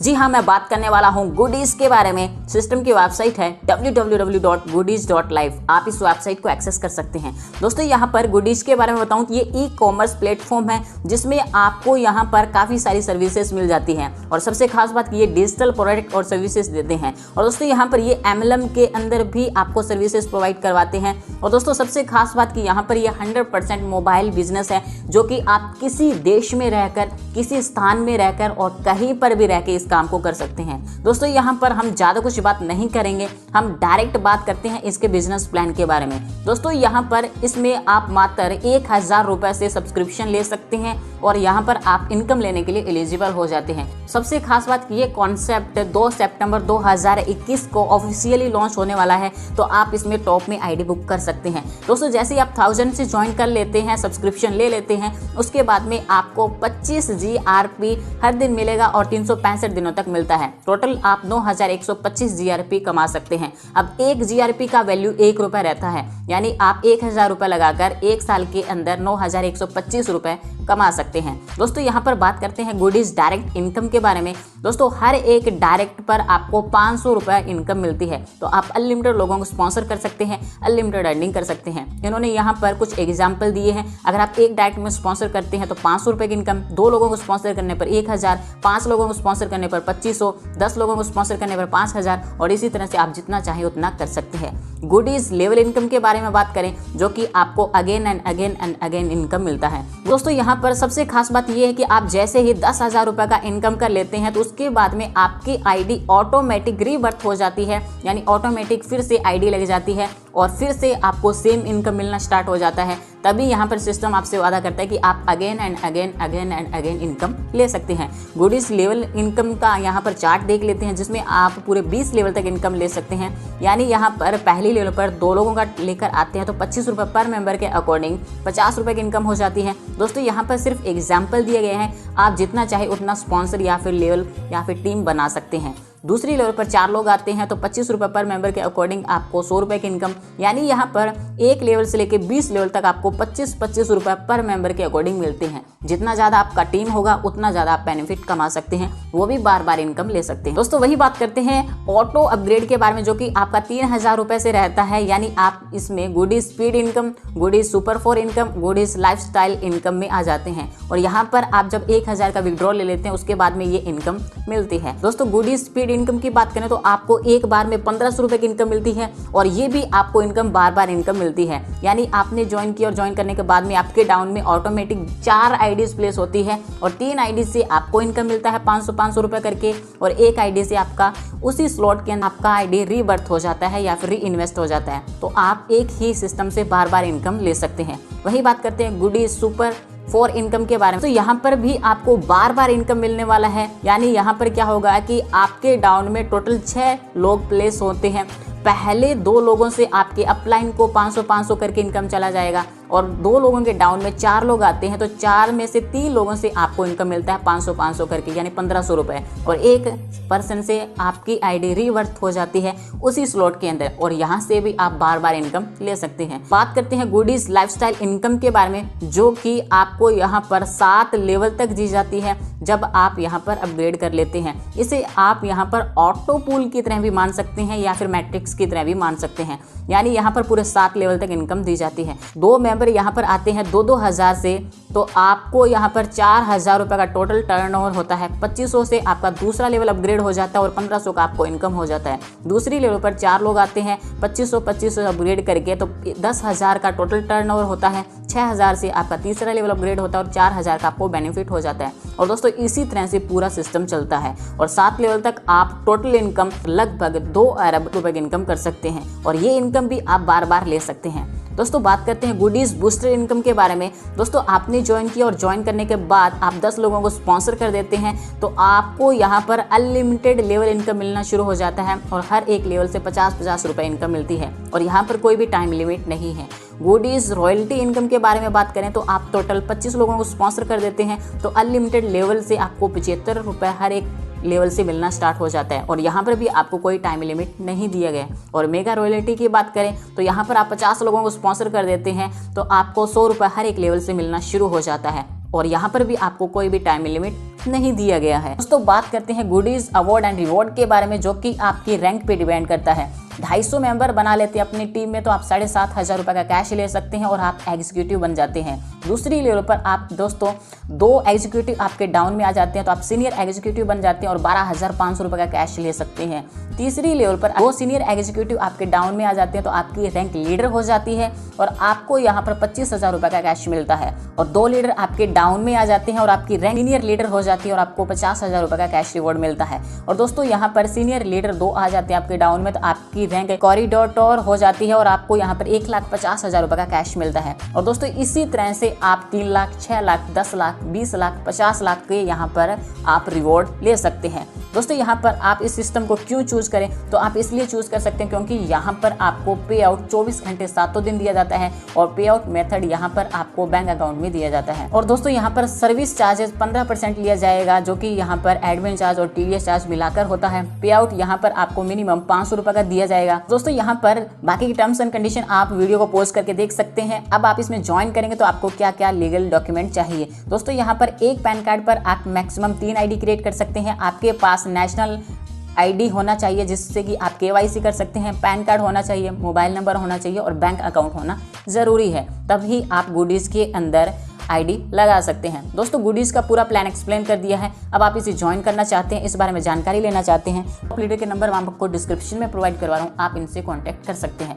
जी हाँ, मैं बात करने वाला हूँ गुडीज के बारे में। सिस्टम की वेबसाइट है www.goodies.live। आप इस वेबसाइट को एक्सेस कर सकते हैं। दोस्तों यहाँ पर गुडीज के बारे में बताऊँ तो ये ई कॉमर्स प्लेटफॉर्म है जिसमें आपको यहाँ पर काफ़ी सारी सर्विसेज मिल जाती हैं और सबसे खास बात ये डिजिटल प्रोडक्ट और सर्विसेज देते हैं। और दोस्तों यहाँ पर ये MLM के अंदर भी आपको सर्विसेज प्रोवाइड करवाते हैं। और दोस्तों सबसे खास बात कि यहाँ पर ये 100% मोबाइल बिजनेस है जो कि आप किसी देश में रहकर, किसी स्थान में रहकर और कहीं पर भी रह के इस काम को कर सकते हैं। दोस्तों यहाँ पर हम ज़्यादा कुछ बात नहीं करेंगे, हम डायरेक्ट बात करते हैं इसके बिजनेस प्लान के बारे में। दोस्तों यहाँ पर इसमें आप मात्र 1000 रुपये से सब्सक्रिप्शन ले सकते हैं और यहाँ पर आप इनकम लेने के लिए एलिजिबल हो जाते हैं। सबसे खास बात कि ये कॉन्सेप्ट 2 सितंबर 2021 को ऑफिशियली लॉन्च होने वाला है, तो आप इसमें टॉप में आईडी बुक कर सकते हैं। दोस्तों जैसे ही आप 1000 से ज्वाइन कर लेते हैं, सब्सक्रिप्शन ले लेते हैं, उसके बाद में आपको 25 GRP हर दिन मिलेगा और 365 दिनों तक मिलता है। टोटल आप 9125 GRP कमा सकते हैं। अब एक GRP का वैल्यू 1 रुपये रहता है, यानी आप 1000 रुपये लगाकर 1 साल के अंदर 9125 रुपये कमा सकते हैं। दोस्तों यहाँ पर बात करते हैं गुडीज डायरेक्ट इनकम के बारे में। दोस्तों हर एक डायरेक्ट पर आपको 500 रुपये इनकम मिलती है, तो आप अनलिमिटेड लोगों को स्पॉन्सर कर सकते हैं, अनलिमिटेड अर्निंग कर सकते हैं। इन्होंने यहाँ पर कुछ एग्जाम्पल दिए हैं। अगर आप एक डायरेक्ट में स्पॉन्सर करते हैं तो 500 रुपये की इनकम, 2 लोगों को स्पॉन्सर करने पर 1000, 5 लोगों को स्पॉन्सर करने पर 2500, 10 लोगों को स्पॉन्सर करने पर 5000 और इसी तरह से आप जितना चाहें उतना कर सकते हैं। गुडीज लेवल इनकम के बारे में बात करें जो कि आपको अगेन एंड अगेन इनकम मिलता है। दोस्तों यहाँ पर सबसे खास बात यह है कि आप जैसे ही 10,000 रुपये का इनकम कर लेते हैं तो उसके बाद में आपकी आईडी ऑटोमेटिक रीबर्थ हो जाती है, यानी ऑटोमेटिक फिर से आईडी लग जाती है और फिर से आपको सेम इनकम मिलना स्टार्ट हो जाता है। तभी यहाँ पर सिस्टम आपसे वादा करता है कि आप अगेन एंड अगेन इनकम ले सकते हैं। गुडीज लेवल इनकम का यहाँ पर चार्ट देख लेते हैं जिसमें आप पूरे 20 लेवल तक इनकम ले सकते हैं। यानी यहाँ पर पहली लेवल पर 2 लोगों का लेकर आते हैं तो 25 रुपये पर मेंबर के अकॉर्डिंग 50 रुपये की इनकम हो जाती है। दोस्तों यहाँ पर सिर्फ एग्जाम्पल दिए गए हैं, आप जितना चाहे उतना स्पॉन्सर या फिर लेवल या फिर टीम बना सकते हैं। दूसरी लेवल पर 4 लोग आते हैं तो 25 रुपये पर मेंबर के अकॉर्डिंग आपको 100 रुपये की इनकम, यानी यहाँ पर एक लेवल से लेकर 20 लेवल तक आपको 25 रुपये पर मेंबर के अकॉर्डिंग मिलते हैं। जितना ज़्यादा आपका टीम होगा उतना ज़्यादा आप बेनिफिट कमा सकते हैं, वो भी बार बार इनकम ले सकते हैं। दोस्तों वही बात करते हैं ऑटो अपग्रेड के बारे में जो कि आपका 3000 रुपये से रहता है, यानी आप इसमें goodies speed income, goodies super 4 income, goodies lifestyle income में आ जाते हैं। और यहाँ पर आप जब 1000 का विड्रॉ ले लेते हैं उसके बाद में ये इनकम मिलती है। दोस्तों गुडीज स्पीड इनकम की बात करें तो आपको एक बार में 1500 रुपये की इनकम मिलती है और ये भी आपको इनकम बार बार इनकम मिलती है। यानी आपने ज्वाइन किया और ज्वाइन करने के बाद में आपके डाउन में ऑटोमेटिक 4 आईडीज प्लेस होती है और 3 आईडी से आपको इनकम मिलता है 500 रुपये करके और एक आईडी से आपका उसी स्लॉट के अंदर आपका आईडी रीबर्थ हो जाता है या फिर री इन्वेस्ट हो जाता है। तो आप एक ही सिस्टम से बार बार इनकम ले सकते हैं। वही बात करते हैं गुडीज सुपर 4 इनकम के बारे में। तो यहाँ पर भी आपको बार बार इनकम मिलने वाला है। यानी यहाँ पर क्या होगा कि आपके डाउन में टोटल 6 लोग प्लेस होते हैं। पहले 2 लोगों से आपके अपलाइन को 500 करके इनकम चला जाएगा और 2 लोगों के डाउन में 4 लोग आते हैं तो 4 में से 3 लोगों से आपको इनकम मिलता है 500 करके, यानी 1500 रुपये और एक पर्सन से आपकी आईडी रीवर्थ हो जाती है उसी स्लॉट के अंदर और यहाँ से भी आप बार बार इनकम ले सकते हैं। बात करते हैं गुडीज लाइफस्टाइल इनकम के बारे में जो कि आपको यहाँ पर 7 लेवल तक दी जाती है जब आप यहाँ पर अपग्रेड कर लेते हैं। इसे आप यहाँ पर ऑटो पूल की तरह भी मान सकते हैं या फिर मैट्रिक्स की तरह भी मान सकते हैं। यानी यहाँ पर पूरे 7 लेवल तक इनकम दी जाती है। 2 मेंबर यहाँ पर आते हैं 2,000 से तो आपको यहाँ पर 4000 रुपये का टोटल टर्नओवर होता है। 2500 से आपका दूसरा लेवल अपग्रेड हो जाता है और 1500 का आपको इनकम हो जाता है। दूसरी लेवल पर 4 लोग आते हैं 2500 अपग्रेड करके तो 10,000 का टोटल टर्नओवर होता है। 6000 से आपका तीसरा लेवल अपग्रेड होता है और 4000 का आपको बेनिफिट हो जाता है। और दोस्तों इसी तरह से पूरा सिस्टम चलता है और 7 लेवल तक आप टोटल इनकम लगभग 2 अरब रुपए की इनकम कर सकते हैं और ये इनकम भी आप बार बार ले सकते हैं। दोस्तों बात करते हैं गुडीज बूस्टर इनकम के बारे में। दोस्तों आपने ज्वाइन किया और ज्वाइन करने के बाद आप 10 लोगों को स्पॉन्सर कर देते हैं तो आपको यहाँ पर अनलिमिटेड लेवल इनकम मिलना शुरू हो जाता है और हर एक लेवल से 50 रुपये इनकम मिलती है और यहाँ पर कोई भी टाइम लिमिट नहीं है। गुडीज रॉयल्टी इनकम के बारे में बात करें तो आप टोटल 25 लोगों को स्पॉन्सर कर देते हैं तो अनलिमिटेड लेवल से आपको 75 रुपये हर एक लेवल से मिलना स्टार्ट हो जाता है और यहाँ पर भी आपको कोई टाइम लिमिट नहीं दिया गया। और मेगा रॉयल्टी की बात करें तो यहाँ पर आप 50 लोगों को स्पॉन्सर कर देते हैं तो आपको 100 रुपये हर एक लेवल से मिलना शुरू हो जाता है और यहाँ पर भी आपको कोई भी टाइम लिमिट नहीं दिया गया है। दोस्तों बात करते हैं गुडीज, अवार्ड एंड रिवॉर्ड के बारे में, जो कि आपकी रैंक पे डिपेंड करता है। 250 मेंबर बना लेते हैं अपनी टीम में तो आप 7,500 रुपये का कैश ले सकते हैं और आप एग्जीक्यूटिव बन जाते हैं। दूसरी लेवल पर आप दोस्तों 2 एग्जीक्यूटिव आपके डाउन में आ जाते हैं तो आप सीनियर एग्जीक्यूटिव बन जाते हैं और 12,500 रुपये का कैश ले सकते हैं। तीसरी लेवल पर 2 सीनियर एग्जीक्यूटिव आपके डाउन में आ जाते हैं तो आपकी रैंक लीडर हो जाती है और आपको यहाँ पर 25,000 रुपये का कैश मिलता है। और 2 लीडर आपके डाउन में आ जाते हैं और आपकी रैंक सीनियर लीडर हो जाती है और आपको 50,000 रुपये का कैश रिवॉर्ड मिलता है। और दोस्तों यहाँ पर सीनियर लीडर 2 आ जाते हैं आपके डाउन में तो आपकी रैंक कॉरिडोर हो जाती है और आपको यहाँ पर 1,50,000 रुपये का कैश मिलता है। और दोस्तों इसी तरह से आप 3 लाख, 6 लाख, 10 लाख, 20 लाख, 50 लाख के यहाँ पर आप रिवॉर्ड ले सकते हैं। दोस्तों यहाँ पर आप इस सिस्टम को क्यों चूज करें, तो आप इसलिए चूज कर सकते हैं क्योंकि यहाँ पर आपको पे आउट 24 घंटे 7 दिन दिया जाता है और पे आउट मेथड यहाँ पर आपको बैंक अकाउंट में दिया जाता है। और दोस्तों यहाँ पर सर्विस चार्जेस 15% लिया जाएगा, जो कि यहाँ पर एडमिन चार्ज और टीडीएस चार्ज मिलाकर होता है। पे आउट यहाँ पर आपको मिनिमम 500 रुपये का दिया जाएगा। दोस्तों यहाँ पर बाकी की टर्म्स एंड कंडीशन आप वीडियो को पॉज करके देख सकते हैं। अब आप इसमें ज्वाइन करेंगे तो आपको क्या क्या लीगल डॉक्यूमेंट चाहिए। दोस्तों यहाँ पर एक पैन कार्ड पर आप मैक्सिमम 3 आईडी क्रिएट कर सकते हैं। आपके पास नेशनल आईडी होना चाहिए जिससे कि आप केवाईसी कर सकते हैं, पैन कार्ड होना चाहिए, मोबाइल नंबर होना चाहिए और बैंक अकाउंट होना ज़रूरी है, तभी आप गुडीज़ के अंदर आईडी लगा सकते हैं। दोस्तों गुडीज़ का पूरा प्लान एक्सप्लेन कर दिया है। अब आप इसे ज्वाइन करना चाहते हैं, इस बारे में जानकारी लेना चाहते हैं, लीडर के नंबर मैं आपको डिस्क्रिप्शन में प्रोवाइड करवा रहा हूँ, आप इनसे कॉन्टैक्ट कर सकते हैं।